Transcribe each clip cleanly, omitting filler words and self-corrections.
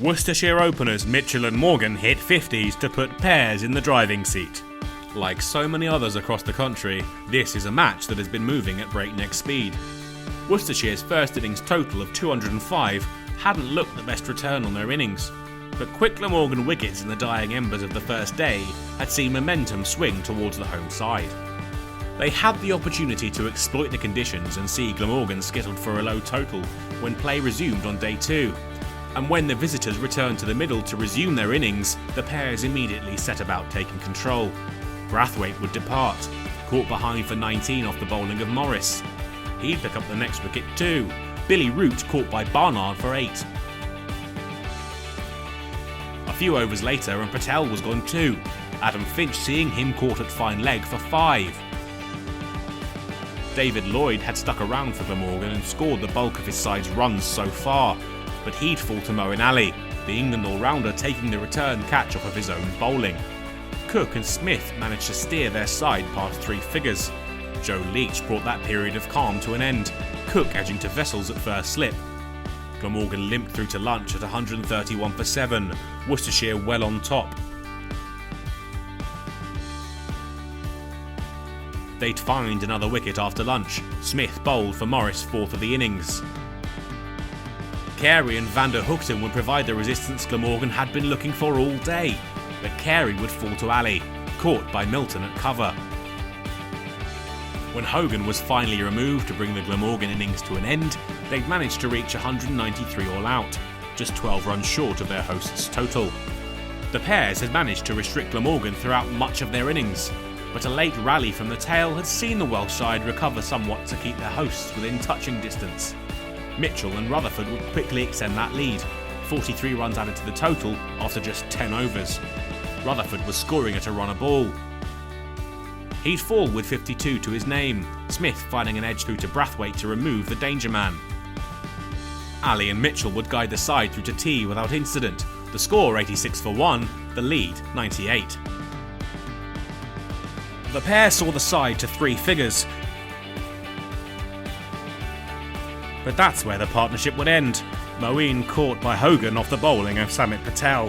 Worcestershire openers Mitchell and Morgan hit 50s to put pairs in the driving seat. Like so many others across the country, this is a match that has been moving at breakneck speed. Worcestershire's first innings total of 205 hadn't looked the best return on their innings, but quick Glamorgan wickets in the dying embers of the first day had seen momentum swing towards the home side. They had the opportunity to exploit the conditions and see Glamorgan skittled for a low total when play resumed on day 2. And when the visitors returned to the middle to resume their innings, the pairs immediately set about taking control. Brathwaite would depart, caught behind for 19 off the bowling of Morris. He'd pick up the next wicket too, Billy Root caught by Barnard for 8. A few overs later and Patel was gone too, Adam Finch seeing him caught at fine leg for 5. David Lloyd had stuck around for Glamorgan and scored the bulk of his side's runs so far, but he'd fall to Moeen Ali, the England all-rounder taking the return catch off of his own bowling. Cook and Smith managed to steer their side past 3 figures. Joe Leach brought that period of calm to an end, Cook edging to Vessels at first slip. Glamorgan limped through to lunch at 131 for 7, Worcestershire well on top. They'd find another wicket after lunch. Smith bowled for Morris 4th of the innings. Carey and van der Hoogten would provide the resistance Glamorgan had been looking for all day, but Carey would fall to Ali, caught by Milton at cover. When Hogan was finally removed to bring the Glamorgan innings to an end, they'd managed to reach 193 all out, just 12 runs short of their hosts' total. The pairs had managed to restrict Glamorgan throughout much of their innings, but a late rally from the tail had seen the Welsh side recover somewhat to keep their hosts within touching distance. Mitchell and Rutherford would quickly extend that lead, 43 runs added to the total after just 10 overs. Rutherford was scoring at a run a ball. He'd fall with 52 to his name, Smith finding an edge through to Brathwaite to remove the danger man. Ali and Mitchell would guide the side through to tea without incident, the score 86 for 1, the lead 98. The pair saw the side to 3 figures, but that's where the partnership would end. Moeen caught by Hogan off the bowling of Samit Patel.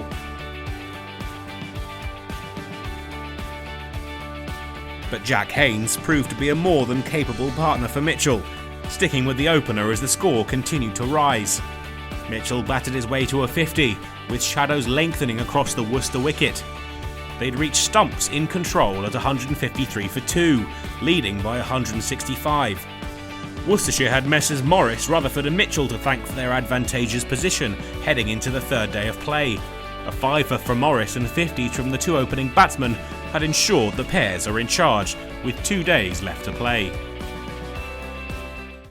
But Jack Haynes proved to be a more than capable partner for Mitchell, sticking with the opener as the score continued to rise. Mitchell batted his way to a 50, with shadows lengthening across the Worcester wicket. They'd reached stumps in control at 153 for 2, leading by 165. Worcestershire had Messrs Morris, Rutherford and Mitchell to thank for their advantageous position heading into the 3rd day of play. A 5-er from Morris and 50s from the 2 opening batsmen had ensured the pairs are in charge with 2 days left to play.